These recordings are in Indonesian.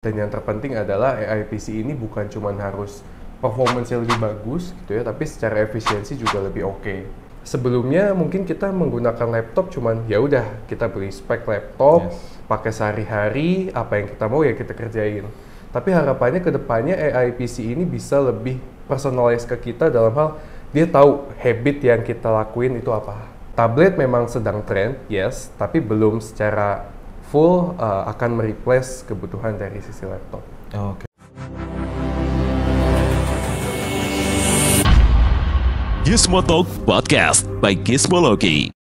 Dan yang terpenting adalah AI PC ini bukan cuma harus performance-nya lebih bagus gitu ya, tapi secara efisiensi juga lebih oke. Sebelumnya mungkin kita menggunakan laptop cuman ya udah kita beli spek laptop, pakai sehari-hari, apa yang kita mau ya kita kerjain. Tapi harapannya ke depannya AI PC ini bisa lebih personalize ke kita dalam hal dia tahu habit yang kita lakuin itu apa. Tablet memang sedang tren, yes, tapi belum secara full akan mereplace kebutuhan dari sisi laptop. Oke. Gizmo Talk Podcast by Gizmology.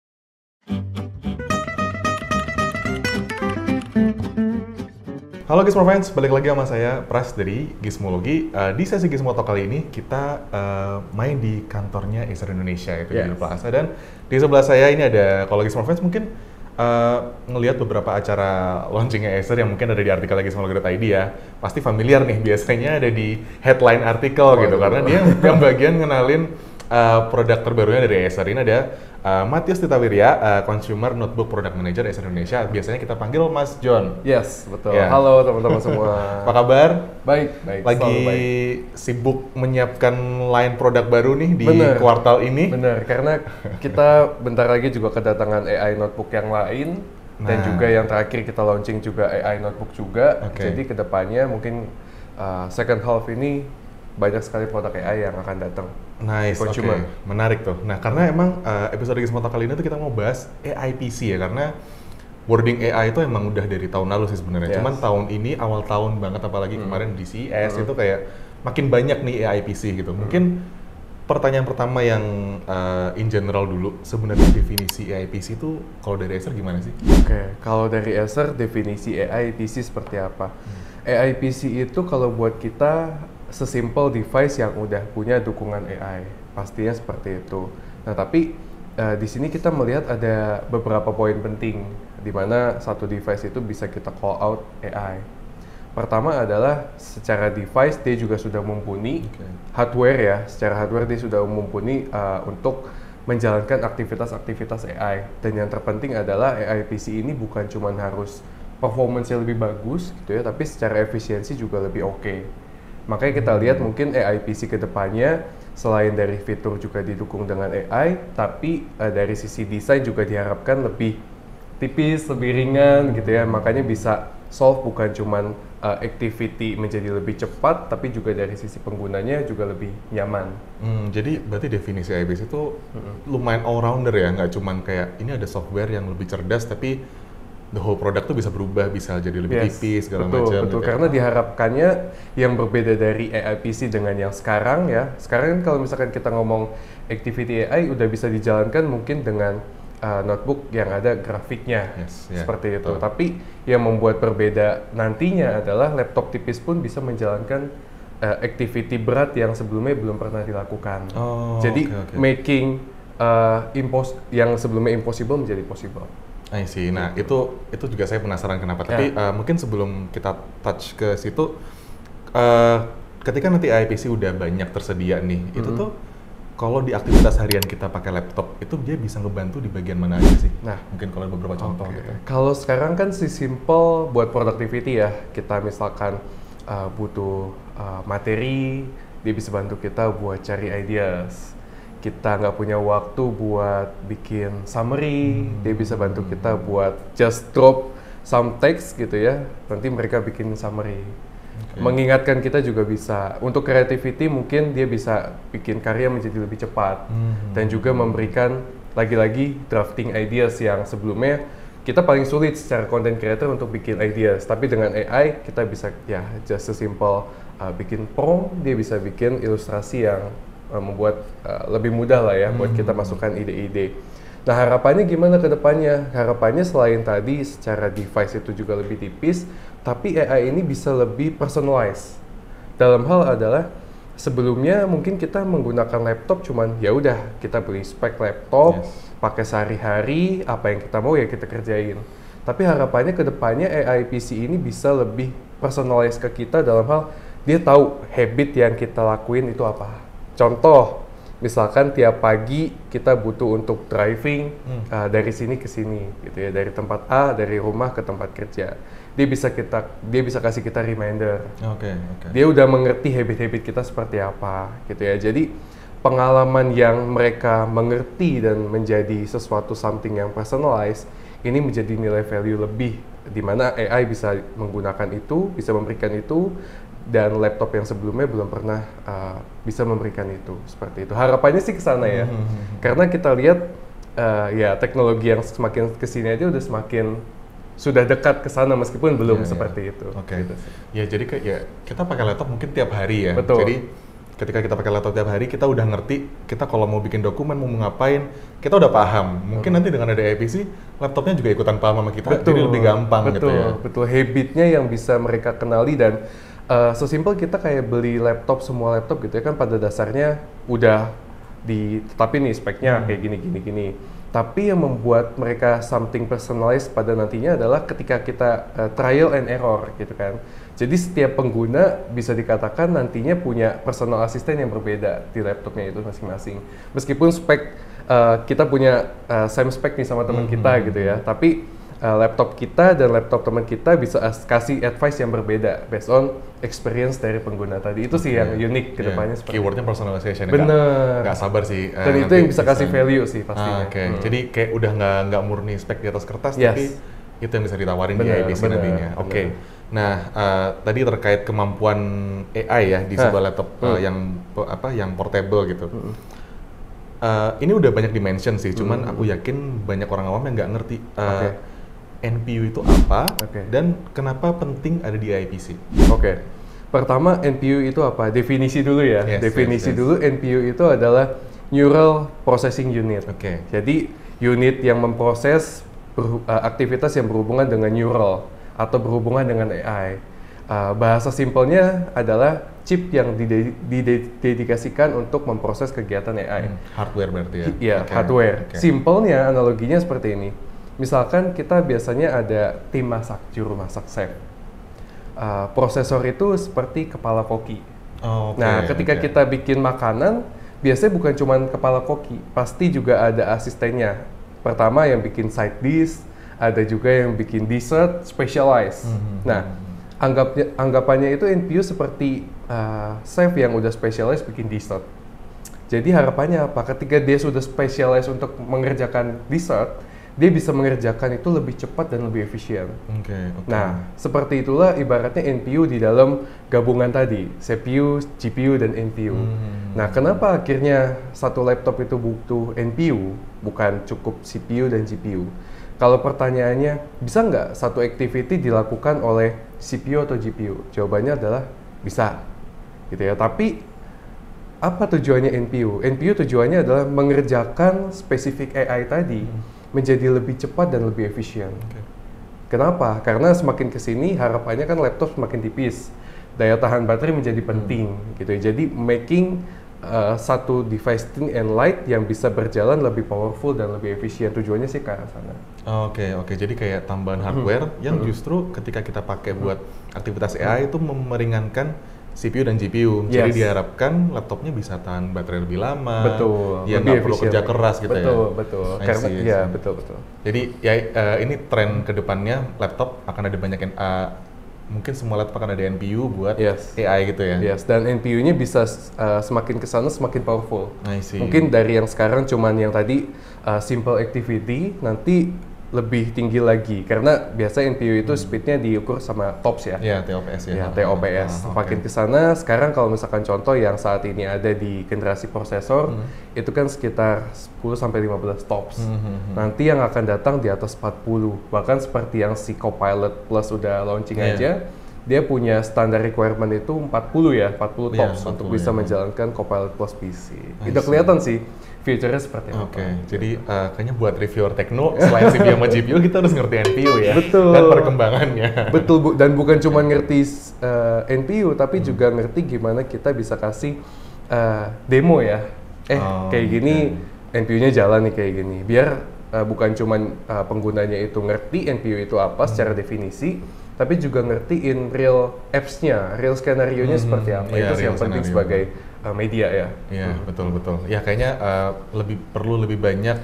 Halo Gizmo Fans, balik lagi sama saya Pras dari Gizmology. Di sesi Gizmo Talk kali ini kita main di kantornya Acer Indonesia itu di Plaza, dan di sebelah saya ini ada, kalau Gizmo Fans mungkin ngelihat beberapa acara launchingnya Acer yang mungkin ada di artikel Gizmology.id ya, pasti familiar nih, biasanya ada di headline artikel gitu, karena dia yang bagian ngenalin produk terbarunya dari Acer. Ini ada Matius Titawirya, Consumer Notebook Product Manager Acer Indonesia. Biasanya kita panggil Mas John. Yes, betul. Ya. Halo teman-teman semua. Apa kabar? Baik, baik. Lagi sibuk menyiapkan line produk baru nih di kuartal ini. Bener, karena kita bentar lagi juga kedatangan AI notebook yang lain. Dan juga yang terakhir kita launching juga AI notebook juga. Jadi kedepannya mungkin second half ini banyak sekali produk AI yang akan datang. Nice, oke. Menarik tuh. Nah, karena emang episode Gizmo Talk kali ini tuh kita mau bahas AI PC ya, karena wording AI itu emang udah dari tahun lalu sih sebenarnya. Cuman tahun ini, awal tahun banget, apalagi kemarin di CES itu kayak makin banyak nih AI PC gitu. Mungkin pertanyaan pertama yang in general dulu, sebenarnya definisi AI PC itu kalau dari Acer gimana sih? Oke, kalau dari Acer definisi AI PC seperti apa? AI PC itu kalau buat kita sesimpel device yang udah punya dukungan AI, pastinya seperti itu. Nah, tapi di sini kita melihat ada beberapa poin penting di mana satu device itu bisa kita call out AI. Pertama adalah secara device dia juga sudah mumpuni hardware ya, secara hardware dia sudah mumpuni untuk menjalankan aktivitas-aktivitas AI. Dan yang terpenting adalah AI PC ini bukan cuma harus performance-nya lebih bagus gitu ya, tapi secara efisiensi juga lebih oke. Makanya kita lihat mungkin AI PC ke depannya selain dari fitur juga didukung dengan AI, tapi dari sisi desain juga diharapkan lebih tipis, lebih ringan gitu ya. Makanya bisa solve bukan cuman activity menjadi lebih cepat, tapi juga dari sisi penggunanya juga lebih nyaman. Jadi berarti definisi AI PC itu lumayan all-rounder ya, nggak cuman kayak ini ada software yang lebih cerdas, tapi the whole product tuh bisa berubah, bisa jadi lebih tipis segala macam. Betul, gitu. Karena diharapkannya yang berbeda dari AI PC dengan yang sekarang ya. Sekarang kan kalau misalkan kita ngomong activity AI udah bisa dijalankan mungkin dengan notebook yang ada grafiknya seperti itu. Tapi yang membuat berbeda nantinya adalah laptop tipis pun bisa menjalankan activity berat yang sebelumnya belum pernah dilakukan. Jadi making yang sebelumnya impossible menjadi possible. I see. Nah, itu juga saya penasaran kenapa. Tapi mungkin sebelum kita touch ke situ, ketika nanti AI PC udah banyak tersedia nih, itu tuh kalau di aktivitas harian kita pakai laptop, itu dia bisa ngebantu di bagian mana aja sih? Nah, mungkin kalau ada beberapa contoh gitu. Kalau sekarang kan si simple buat productivity ya, kita misalkan butuh materi, dia bisa bantu kita buat cari ideas. Kita nggak punya waktu buat bikin summary, dia bisa bantu kita buat just drop some text gitu ya, nanti mereka bikin summary. Mengingatkan kita juga bisa. Untuk creativity mungkin dia bisa bikin karya menjadi lebih cepat dan juga memberikan lagi-lagi drafting ideas yang sebelumnya kita paling sulit secara content creator untuk bikin ideas, tapi dengan AI kita bisa ya just simple bikin prompt, dia bisa bikin ilustrasi yang membuat lebih mudah lah ya buat kita masukkan ide-ide. Nah, harapannya gimana ke depannya? Harapannya selain tadi secara device itu juga lebih tipis, tapi AI ini bisa lebih personalized. Dalam hal adalah sebelumnya mungkin kita menggunakan laptop cuman ya udah kita beli spek laptop, pakai sehari-hari, apa yang kita mau ya kita kerjain. Tapi harapannya ke depannya AI PC ini bisa lebih personalized ke kita dalam hal dia tahu habit yang kita lakuin itu apa. Contoh, Misalkan tiap pagi kita butuh untuk driving dari sini ke sini, gitu ya, dari tempat A, dari rumah ke tempat kerja. Dia bisa kasih kita reminder. Oke. Dia udah mengerti habit-habit kita seperti apa, gitu ya. Jadi pengalaman yang mereka mengerti dan menjadi sesuatu something yang personalized, ini menjadi nilai value lebih, di mana AI bisa menggunakan itu, bisa memberikan itu, dan laptop yang sebelumnya belum pernah bisa memberikan itu, seperti itu. Harapannya sih ke sana ya, karena kita lihat ya teknologi yang semakin kesini aja udah semakin sudah dekat ke sana meskipun belum seperti itu. Oke. Gitu sih. Ya jadi kita pakai laptop mungkin tiap hari ya. Betul. Jadi ketika kita pakai laptop tiap hari, kita udah ngerti, kita kalau mau bikin dokumen, mau ngapain, kita udah paham. Mungkin nanti dengan ada APC, laptopnya juga ikutan paham sama kita, jadi lebih gampang gitu ya. Betul, habitnya yang bisa mereka kenali dan sesimpel kita kayak beli laptop, semua laptop gitu ya kan pada dasarnya udah ditetapin nih speknya kayak gini. Tapi yang membuat mereka something personalized pada nantinya adalah ketika kita trial and error gitu kan. Jadi setiap pengguna bisa dikatakan nantinya punya personal assistant yang berbeda di laptopnya itu masing-masing. Meskipun spek kita punya same spek nih sama teman kita gitu ya, tapi laptop kita dan laptop teman kita bisa kasih advice yang berbeda based on experience dari pengguna tadi. Itu sih yang unik ke depannya. Keywordnya personalization. Bener. Nggak sabar sih. Dan itu yang bisa kasih value sih pastinya. Jadi kayak udah nggak murni spek di atas kertas, tapi itu yang bisa ditawarin di IBC nantinya. Oke. Nah, tadi terkait kemampuan AI ya di sebuah laptop yang portable gitu. Ini udah banyak dimension sih, cuman aku yakin banyak orang awam yang nggak ngerti NPU itu apa dan kenapa penting ada di IPC. Oke. Pertama, NPU itu apa? Definisi dulu ya. Definisi dulu, NPU itu adalah Neural Processing Unit. Jadi unit yang memproses aktivitas yang berhubungan dengan neural atau berhubungan dengan AI. Bahasa simpelnya adalah chip yang didedikasikan untuk memproses kegiatan AI. Hardware berarti ya? Iya, hardware. Simpelnya, analoginya seperti ini. Misalkan kita biasanya ada tim masak, juru masak, chef. Prosesor itu seperti kepala koki. Nah, ketika kita bikin makanan, biasanya bukan cuma kepala koki, pasti juga ada asistennya. Pertama yang bikin side dish, ada juga yang bikin dessert, specialized. Nah, anggapannya itu NPU seperti chef yang udah specialized bikin dessert. Jadi harapannya apa? Ketika dia sudah specialized untuk mengerjakan dessert, dia bisa mengerjakan itu lebih cepat dan lebih efisien. Nah, seperti itulah ibaratnya NPU di dalam gabungan tadi, CPU, GPU, dan NPU. Nah, kenapa akhirnya satu laptop itu butuh NPU, bukan cukup CPU dan GPU? Kalau pertanyaannya, bisa nggak satu activity dilakukan oleh CPU atau GPU? Jawabannya adalah bisa, gitu ya. Tapi apa tujuannya NPU? NPU tujuannya adalah mengerjakan spesifik AI tadi menjadi lebih cepat dan lebih efisien. Kenapa? Karena semakin kesini harapannya kan laptop semakin tipis, daya tahan baterai menjadi penting, gitu ya. Jadi making satu device thin and light yang bisa berjalan lebih powerful dan lebih efisien. Tujuannya sih ke arah sana. Oke. Jadi kayak tambahan hardware yang justru ketika kita pakai buat aktivitas AI itu meringankan CPU dan GPU. Jadi diharapkan laptopnya bisa tahan baterai lebih lama. Betul. Ya nggak perlu kerja keras gitu ya. Betul. Karena betul. Jadi ya ini tren kedepannya laptop akan ada banyak mungkin semua laptop akan ada NPU buat AI gitu ya. Dan NPU-nya bisa semakin kesana semakin powerful. Mungkin dari yang sekarang cuman yang tadi simple activity, nanti lebih tinggi lagi karena biasa NPU itu speednya diukur sama TOPS ya. TOPS ya. TOPS. Makin kesana sekarang kalau misalkan contoh yang saat ini ada di generasi prosesor itu kan sekitar 10 sampai 15 TOPS. Nanti yang akan datang di atas 40. Bahkan seperti yang si Copilot Plus udah launching aja, dia punya standar requirement itu 40 TOPS untuk bisa menjalankan Copilot Plus PC. Udah kelihatan sih future-nya seperti apa. Jadi kayaknya buat reviewer tekno, selain CPU sama GPU, kita harus ngerti NPU ya. Betul. Dan perkembangannya. Betul, dan bukan cuma ngerti NPU, tapi juga ngerti gimana kita bisa kasih demo ya. Kayak gini, NPU-nya jalan nih kayak gini. Biar bukan cuma penggunanya itu ngerti NPU itu apa secara definisi, tapi juga ngertiin real apps-nya, real skenario-nya seperti apa. Itu yang penting sebagai media ya. Iya, betul. Ya kayaknya perlu lebih banyak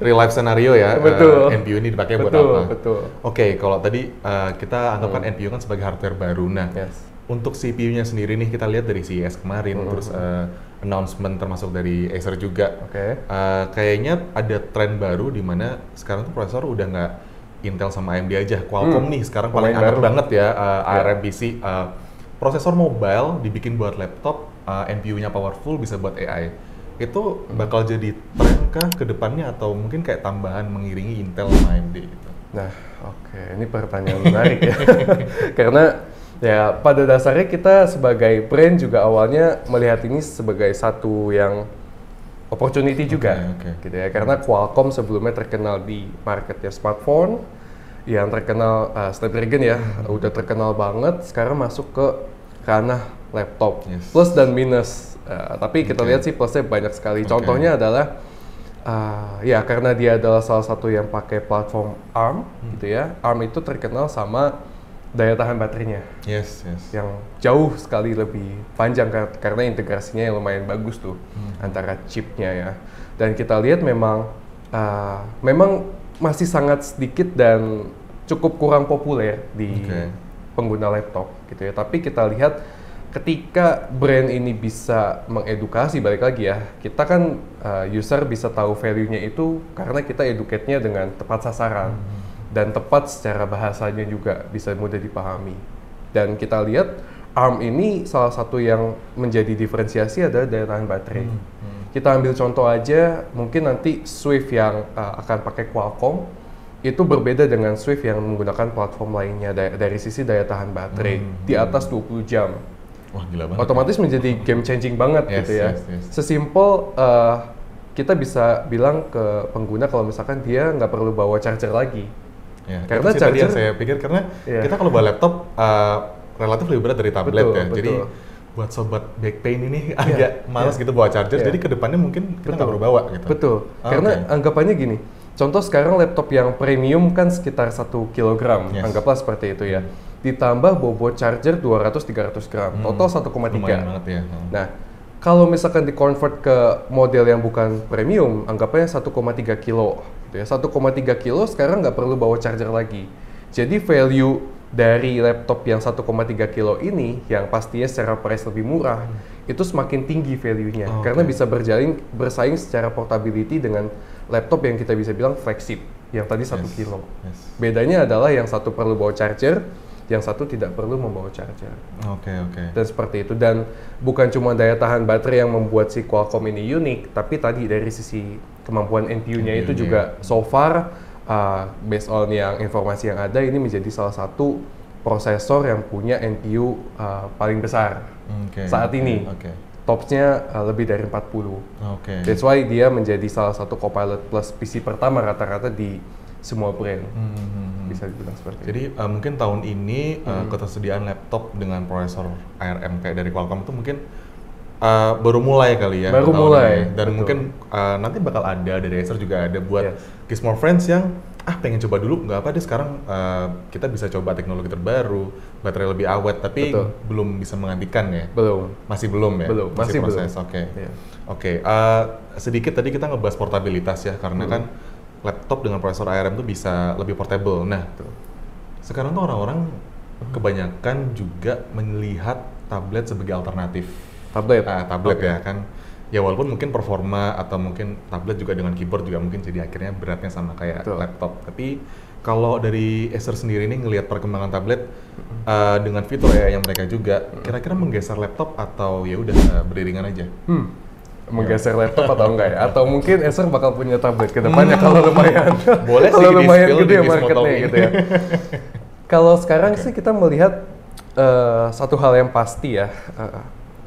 real life scenario ya. Betul. NPU ini dipakai buat apa? Betul. Oke, kalau tadi kita anggapkan NPU kan sebagai hardware baru. Nah, untuk CPU-nya sendiri nih kita lihat dari CES kemarin, terus announcement termasuk dari Acer juga. Kayaknya ada tren baru di mana sekarang tuh prosesor udah nggak Intel sama AMD aja, Qualcomm nih sekarang paling hangat banget ya, ARM PC. Prosesor mobile dibikin buat laptop, NPU-nya powerful bisa buat AI. Itu bakal jadi tren kah ke depannya atau mungkin kayak tambahan mengiringi Intel sama AMD gitu? Nah, ini pertanyaan menarik ya. Karena ya pada dasarnya kita sebagai brand juga awalnya melihat ini sebagai satu yang opportunity juga, gitu ya. Karena Qualcomm sebelumnya terkenal di marketnya smartphone, yang terkenal Snapdragon ya, udah terkenal banget. Sekarang masuk ke ranah laptop, plus dan minus. Tapi kita lihat sih plusnya banyak sekali. Contohnya adalah ya karena dia adalah salah satu yang pakai platform ARM, gitu ya. ARM itu terkenal sama daya tahan baterainya, yang jauh sekali lebih panjang karena integrasinya yang lumayan bagus tuh antara chipnya ya. Dan kita lihat memang masih sangat sedikit dan cukup kurang populer di pengguna laptop gitu ya. Tapi kita lihat ketika brand ini bisa mengedukasi, balik lagi ya, kita kan user bisa tahu value-nya itu karena kita educate-nya dengan tepat sasaran. Dan tepat secara bahasanya juga bisa mudah dipahami. Dan kita lihat ARM ini salah satu yang menjadi diferensiasi adalah daya tahan baterai. Kita ambil contoh aja, mungkin nanti Swift yang akan pakai Qualcomm itu berbeda dengan Swift yang menggunakan platform lainnya dari sisi daya tahan baterai di atas 20 jam. Wah, gila banget. Otomatis menjadi game changing banget gitu ya. Sesimpel kita bisa bilang ke pengguna kalau misalkan dia nggak perlu bawa charger lagi. Ya, karena charger saya pikir karena kita kalau bawa laptop relatif lebih berat dari tablet ya. Jadi buat sobat back pain ini agak malas gitu bawa charger. Jadi kedepannya mungkin kita nggak perlu bawa gitu. Betul. Karena anggapannya gini. Contoh sekarang laptop yang premium kan sekitar 1 kg. Anggaplah seperti itu ya. Ditambah bobot charger 200-300 gram. Total 1,3. Lumayan banget ya. Nah, kalau misalkan di-convert ke model yang bukan premium, anggapnya 1,3 kilo. 1,3 kilo sekarang nggak perlu bawa charger lagi. Jadi value dari laptop yang 1,3 kilo ini, yang pastinya secara price lebih murah, itu semakin tinggi value-nya. Karena bisa bersaing secara portability dengan laptop yang kita bisa bilang flagship, yang tadi 1 kilo. Bedanya adalah yang satu perlu bawa charger, yang satu tidak perlu membawa charger. Dan seperti itu. Dan bukan cuma daya tahan baterai yang membuat si Qualcomm ini unik, tapi tadi dari sisi kemampuan NPU-nya itu juga so far, based on yang informasi yang ada, ini menjadi salah satu prosesor yang punya NPU paling besar saat ini. Topsnya lebih dari 40. That's why dia menjadi salah satu Copilot Plus PC pertama rata-rata di semua brand. Bisa dibilang seperti itu. Jadi mungkin tahun ini ketersediaan laptop dengan prosesor ARM kayak dari Qualcomm itu mungkin baru mulai kali ya. Baru mulai. Dan mungkin nanti bakal ada dari Acer juga ada buat Gizmo Friends yang pengen coba dulu, nggak apa deh sekarang kita bisa coba teknologi terbaru, baterai lebih awet, tapi belum bisa menggantikan ya? Masih belum ya? Masih proses, sedikit tadi kita ngebahas portabilitas ya, karena kan laptop dengan prosesor ARM itu bisa lebih portable. Nah, sekarang tuh orang-orang kebanyakan juga melihat tablet sebagai alternatif. Tablet ya kan. Ya walaupun mungkin performa atau mungkin tablet juga dengan keyboard juga mungkin jadi akhirnya beratnya sama kayak laptop. Tapi kalau dari Acer sendiri ini ngelihat perkembangan tablet dengan fitur AI yang mereka juga, kira-kira menggeser laptop atau ya udah beriringan aja? Menggeser laptop atau enggak ya? Atau mungkin Acer bakal punya tablet ke depannya kalau lumayan. Boleh kalau lumayan gede marketnya gitu ya. Kalau sekarang sih kita melihat satu hal yang pasti ya.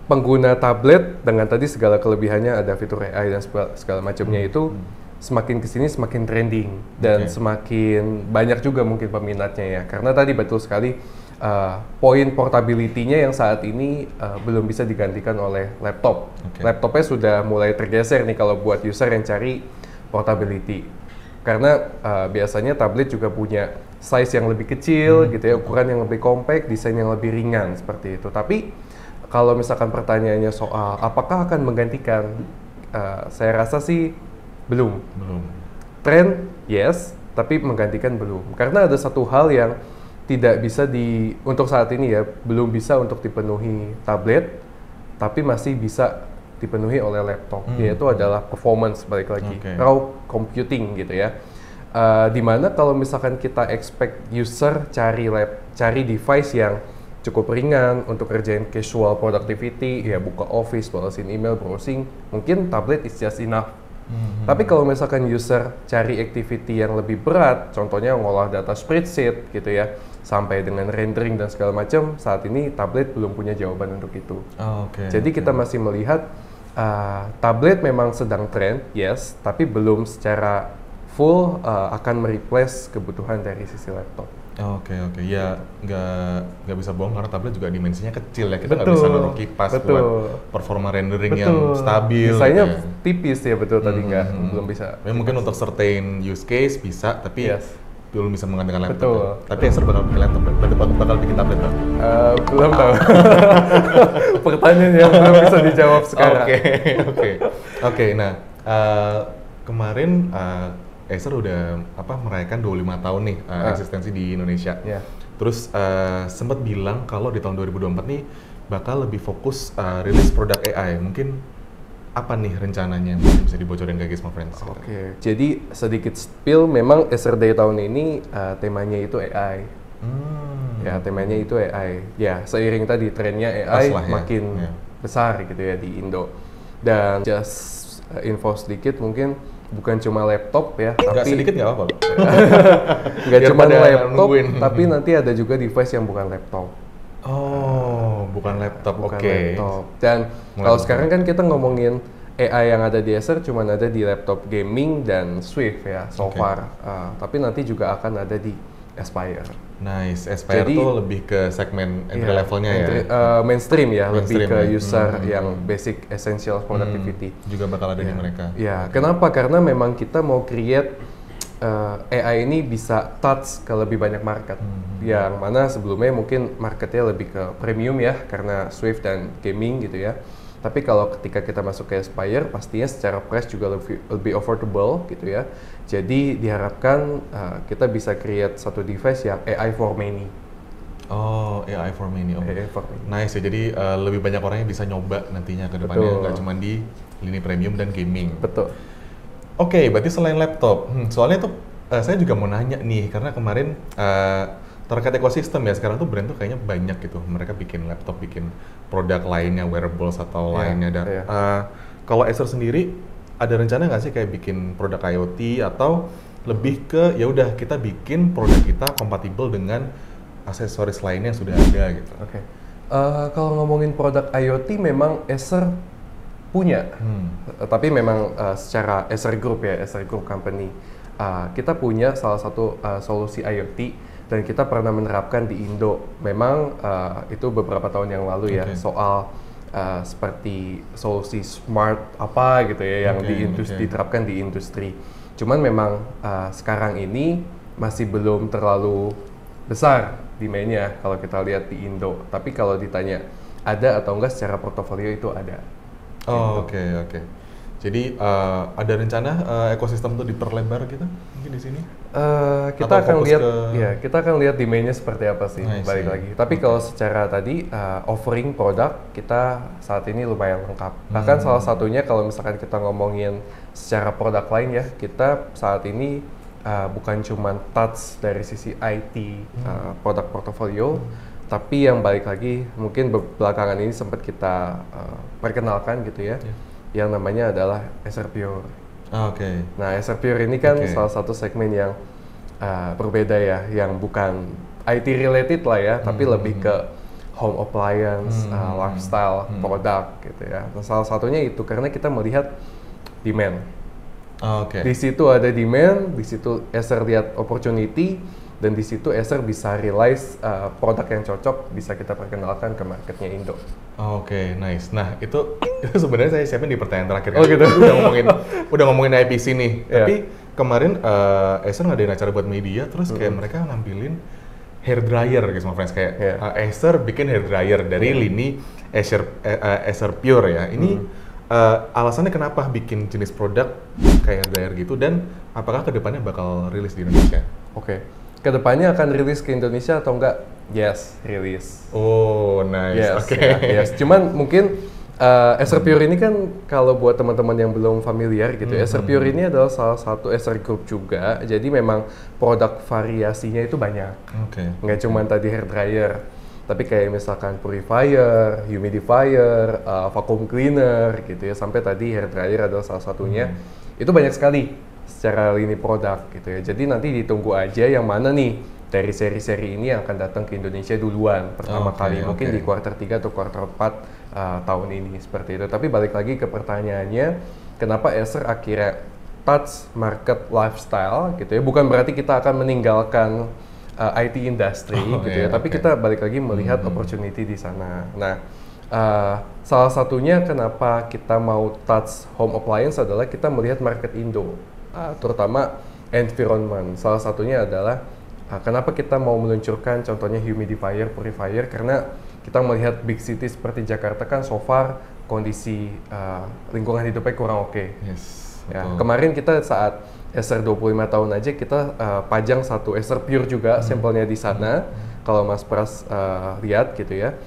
Pengguna tablet dengan tadi segala kelebihannya, ada fitur AI dan segala macamnya itu semakin kesini semakin trending dan semakin banyak juga mungkin peminatnya ya. Karena tadi betul sekali poin portability-nya yang saat ini belum bisa digantikan oleh laptop. Laptopnya sudah mulai tergeser nih kalau buat user yang cari portability. Karena biasanya tablet juga punya size yang lebih kecil gitu ya, ukuran yang lebih compact, desain yang lebih ringan seperti itu. Tapi kalau misalkan pertanyaannya soal apakah akan menggantikan, saya rasa sih belum. Tren, yes, tapi menggantikan belum. Karena ada satu hal yang tidak bisa untuk saat ini ya, belum bisa untuk dipenuhi tablet, tapi masih bisa dipenuhi oleh laptop, yaitu adalah performance, balik lagi, raw computing gitu ya. Dimana kalau misalkan kita expect user cari device yang cukup ringan untuk kerjain casual productivity, ya buka office, balasin email, browsing, mungkin tablet is just enough. Tapi kalau misalkan user cari activity yang lebih berat, contohnya ngolah data spreadsheet gitu ya, sampai dengan rendering dan segala macam, saat ini tablet belum punya jawaban untuk itu. Jadi kita masih melihat tablet memang sedang tren, yes, tapi belum secara full akan mereplace kebutuhan dari sisi laptop. Ya nggak bisa bohong karena tablet juga dimensinya kecil ya, kita nggak bisa naruh kipas buat performa rendering yang stabil. Desainnya tipis ya, belum bisa. Mungkin untuk certain use case bisa, tapi belum bisa menggantikan laptop. Tapi Acer bakal bikin laptop, bakal bikin tablet kan? Belum tahu. Pertanyaan yang belum bisa dijawab sekarang. Oke. Nah, kemarin Acer udah merayakan 25 tahun nih eksistensi di Indonesia. Terus sempat bilang kalau di tahun 2024 nih bakal lebih fokus rilis produk AI. Mungkin apa nih rencananya? Mungkin bisa dibocorin ke Gizmo Friends. Jadi sedikit spill, memang Acer Day tahun ini temanya itu AI. Ya, temanya itu AI. Ya, seiring tadi trennya AI makin besar gitu ya di Indo. Dan just info sedikit mungkin, bukan cuma laptop ya, tapi sedikit nggak apa-apa. Nggak cuma laptop, tapi nanti ada juga device yang bukan laptop. Bukan laptop. Laptop. Dan kalau sekarang kan kita ngomongin AI yang ada di Acer cuma ada di laptop gaming dan Swift ya, so far. Tapi nanti juga akan ada di Aspire. Nice, Aspire itu lebih ke segmen entry levelnya ya? Mainstream ya, lebih ke user yang basic essential productivity. Juga bakal ada di mereka. Ya, kenapa? Karena memang kita mau create AI ini bisa touch ke lebih banyak market. Yang mana sebelumnya mungkin marketnya lebih ke premium ya, karena Swift dan gaming gitu ya. Tapi kalau ketika kita masuk ke Aspire, pastinya secara price juga lebih affordable gitu ya. Jadi diharapkan kita bisa create satu device yang AI for many. AI for many. Nice ya, jadi lebih banyak orang yang bisa nyoba nantinya ke depannya, nggak cuma di lini premium dan gaming. Betul. Berarti selain laptop, soalnya tuh saya juga mau nanya nih, karena kemarin terkait ekosistem ya, sekarang tuh brand tuh kayaknya banyak gitu, mereka bikin laptop, bikin produk lainnya, wearables atau lainnya. Dan kalau Acer sendiri ada rencana nggak sih kayak bikin produk IoT atau lebih ke ya udah kita bikin produk kita kompatibel dengan aksesoris lainnya yang sudah ada gitu? Kalau ngomongin produk IoT memang Acer punya, tapi memang secara Acer Group ya, Acer Group Company, kita punya salah satu solusi IoT. Dan kita pernah menerapkan di Indo. Memang itu beberapa tahun yang lalu ya, soal seperti solusi smart apa gitu ya, yang diterapkan di industri. Cuman memang sekarang ini masih belum terlalu besar demand-nya kalau kita lihat di Indo. Tapi kalau ditanya ada atau enggak secara portofolio, itu ada. Jadi ada rencana ekosistem itu diperlebar gitu mungkin di sini? Kita akan lihat demand-nya seperti apa sih, balik lagi. Tapi kalau secara tadi offering produk kita saat ini lumayan lengkap. Bahkan salah satunya kalau misalkan kita ngomongin secara produk lain ya, kita saat ini bukan cuma touch dari sisi IT produk portofolio, tapi yang balik lagi mungkin belakangan ini sempat kita perkenalkan gitu ya. Yang namanya adalah Acer Pure. Nah, Acer Pure ini kan salah satu segmen yang berbeda ya, yang bukan IT related lah ya, tapi lebih ke home appliance, lifestyle produk gitu ya. Nah, salah satunya itu karena kita melihat demand. Di situ ada demand, di situ Acer lihat opportunity, dan di situ Acer bisa realize produk yang cocok bisa kita perkenalkan ke marketnya Indo. Nice. Nah itu sebenarnya saya siapin di pertanyaan terakhir. Gitu. udah ngomongin IPC nih. Tapi kemarin Acer ngadain acara buat media, terus kayak mereka nampilin hair dryer guys, my friends, kayak Acer bikin hair dryer dari lini Acer Pure ya. Ini alasannya kenapa bikin jenis produk kayak hair dryer gitu, dan apakah kedepannya bakal rilis di Indonesia? Oke. Kedepannya akan rilis ke Indonesia atau enggak? Yes, rilis. Oh, nice. Yes, Oke. yes. Cuman mungkin Acer Pure ini kan kalau buat teman-teman yang belum familiar gitu ya, Acer Pure ini adalah salah satu Acer Group juga. Jadi memang produk variasinya itu banyak. Oke. Nggak cuma tadi hair dryer, tapi kayak misalkan purifier, humidifier, vacuum cleaner gitu ya. Sampai tadi hair dryer adalah salah satunya. Itu banyak sekali secara lini produk gitu ya. Jadi nanti ditunggu aja yang mana nih dari seri-seri ini yang akan datang ke Indonesia duluan pertama kali. Mungkin di kuartal 3 atau kuartal 4 tahun ini seperti itu. Tapi balik lagi ke pertanyaannya, kenapa Acer akhirnya touch market lifestyle gitu ya? Bukan berarti kita akan meninggalkan IT industry gitu ya, tapi kita balik lagi melihat opportunity di sana. Nah, salah satunya kenapa kita mau touch home appliance adalah kita melihat market Indo, terutama environment. Salah satunya adalah kenapa kita mau meluncurkan contohnya humidifier, purifier, karena kita melihat big city seperti Jakarta kan so far kondisi lingkungan hidupnya kurang oke. Yes. Ya, kemarin kita saat Acer 25 tahun aja kita pajang satu Acer Pure juga sampelnya di sana. Kalau Mas Pras lihat gitu ya.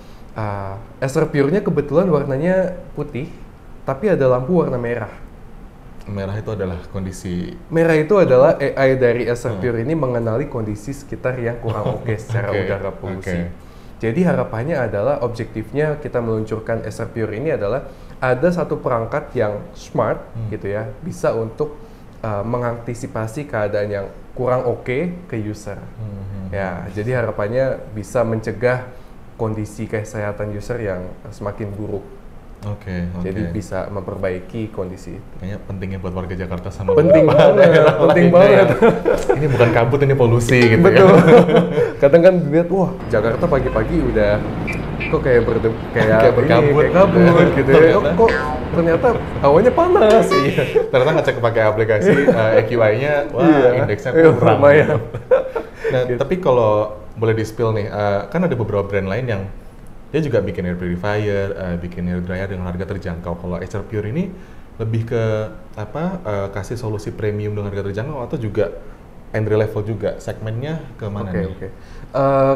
Acer Pure-nya kebetulan warnanya putih, tapi ada lampu warna merah. Merah itu adalah kondisi... Merah itu adalah AI dari Acer Pure ini mengenali kondisi sekitar yang kurang oke secara udara polusi. Jadi harapannya adalah objektifnya kita meluncurkan Acer Pure ini adalah ada satu perangkat yang smart gitu ya, bisa untuk mengantisipasi keadaan yang kurang oke ke user. Ya, jadi harapannya bisa mencegah kondisi kesehatan user yang semakin buruk. Oke. Jadi bisa memperbaiki kondisi itu. Kayaknya pentingnya buat warga Jakarta sama penting banget, penting banget. Ini bukan kabut, ini polusi gitu. Betul. Ya. Kadang kan dilihat, wah Jakarta pagi-pagi udah kok kayak berkabut gitu ya. Kok ternyata hawanya panas. Iya. Ternyata ngecek pakai aplikasi AQI-nya, wah indeksnya kurang. Lumayan. Nah, tapi kalau boleh di-spill nih, kan ada beberapa brand lain yang dia juga bikin air purifier, bikin hair dryer dengan harga terjangkau. Kalau Acer Pure ini lebih ke kasih solusi premium dengan harga terjangkau atau juga entry level juga? Segmennya ke mana nih? Oke.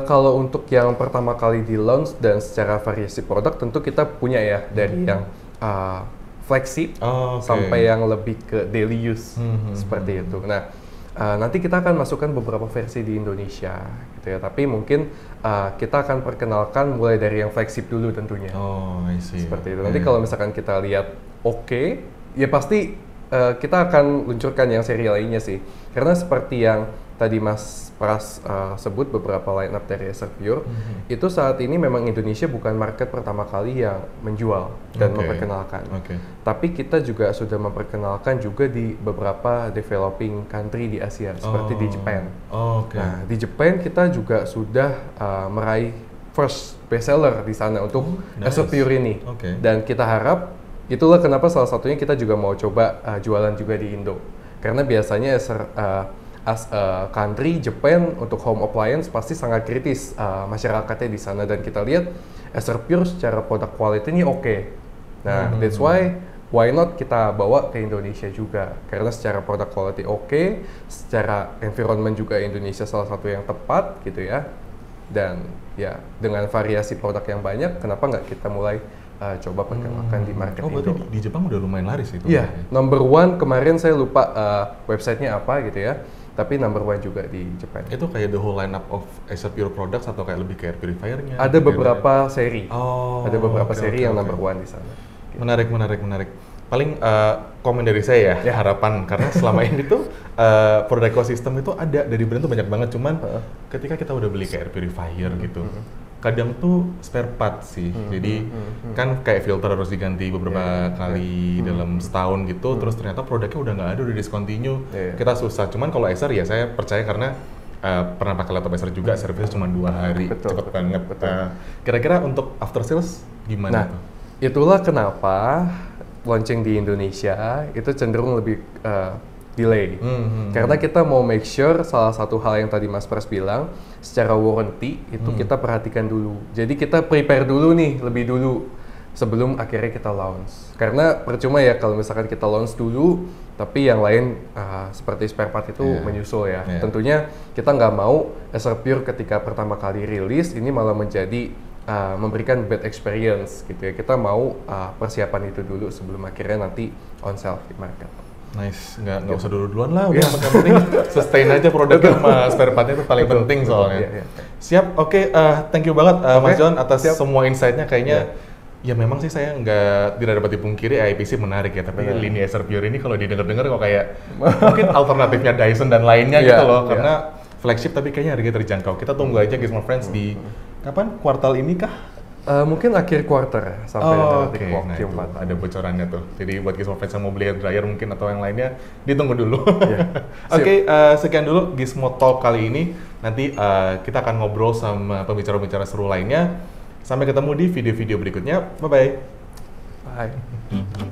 Kalau untuk yang pertama kali di launch dan secara variasi produk tentu kita punya ya dari yang flagship sampai yang lebih ke daily use seperti itu. Nah, nanti kita akan masukkan beberapa versi di Indonesia gitu ya, tapi mungkin kita akan perkenalkan mulai dari yang flagship dulu tentunya. Oh, I see. Seperti itu. Nanti kalau misalkan kita lihat ya pasti kita akan luncurkan yang seri lainnya sih. Karena seperti yang tadi Mas Pras sebut beberapa line up dari Acer Pure, itu saat ini memang Indonesia bukan market pertama kali yang menjual dan memperkenalkan. Tapi kita juga sudah memperkenalkan juga di beberapa developing country di Asia, seperti di Jepang. Nah, di Jepang kita juga sudah meraih first bestseller di sana untuk Acer Pure ini. Dan kita harap, itulah kenapa salah satunya kita juga mau coba jualan juga di Indo. Karena biasanya Acer as a country, Jepang untuk home appliance pasti sangat kritis masyarakatnya di sana, dan kita lihat Acer Pure secara produk quality-nya oke. Nah, that's why not kita bawa ke Indonesia juga, karena secara produk quality oke, secara environment juga Indonesia salah satu yang tepat gitu ya, dan ya dengan variasi produk yang banyak, kenapa nggak kita mulai coba perkenalkan di market Indo. Berarti di Jepang udah lumayan laris itu? Iya, number one kemarin saya lupa websitenya apa gitu ya, tapi number one juga di Jepang. Itu kayak the whole lineup of Acer Pure products atau kayak lebih kayak purifiernya? Ada beberapa seri, ada beberapa seri yang number one di sana. Gitu. Menarik. Paling komen dari saya ya, harapan, karena selama ini tuh produk ekosistem itu ada dari brand tuh banyak banget, cuman ketika kita udah beli kayak air purifier gitu, kadang tuh spare part sih, jadi kan kayak filter harus diganti beberapa kali dalam setahun gitu, terus ternyata produknya udah nggak ada, udah discontinue, kita susah. Cuman kalau Acer ya saya percaya karena pernah pakai laptop Acer juga, service cuma 2 hari, cepet banget. Kira-kira untuk after sales gimana? Nah, itulah kenapa launching di Indonesia itu cenderung lebih delay. Karena kita mau make sure salah satu hal yang tadi Mas Pras bilang, secara warranty itu kita perhatikan dulu. Jadi kita prepare dulu nih, lebih dulu sebelum akhirnya kita launch. Karena percuma ya kalau misalkan kita launch dulu, tapi yang lain seperti spare part itu menyusul ya. Tentunya kita nggak mau Pure ketika pertama kali rilis ini malah menjadi memberikan bad experience gitu ya. Kita mau persiapan itu dulu sebelum akhirnya nanti on sale di market. Nice, nggak usah duluan lah, udah yang penting sustain aja produknya sama spare partnya itu paling penting soalnya. Siap, oke, thank you banget Mas John atas semua insight-nya kayaknya. Ya memang sih saya tidak dapat dipungkiri IPC menarik ya, tapi lini Pure ini kalau didengar-dengar kok kayak mungkin alternatifnya Dyson dan lainnya gitu loh, karena flagship tapi kayaknya harganya terjangkau. Kita tunggu aja Gizmo Friends di kapan? Kuartal ini kah? Mungkin akhir quarter sampai Oke. Nah, itu ada bocorannya tuh. Jadi buat Gizmo Friends yang mau beli hair dryer mungkin atau yang lainnya, ditunggu dulu. Oke, sekian dulu Gizmo Talk kali ini. Nanti kita akan ngobrol sama pembicara-pembicara seru lainnya. Sampai ketemu di video-video berikutnya. Bye-bye. Bye.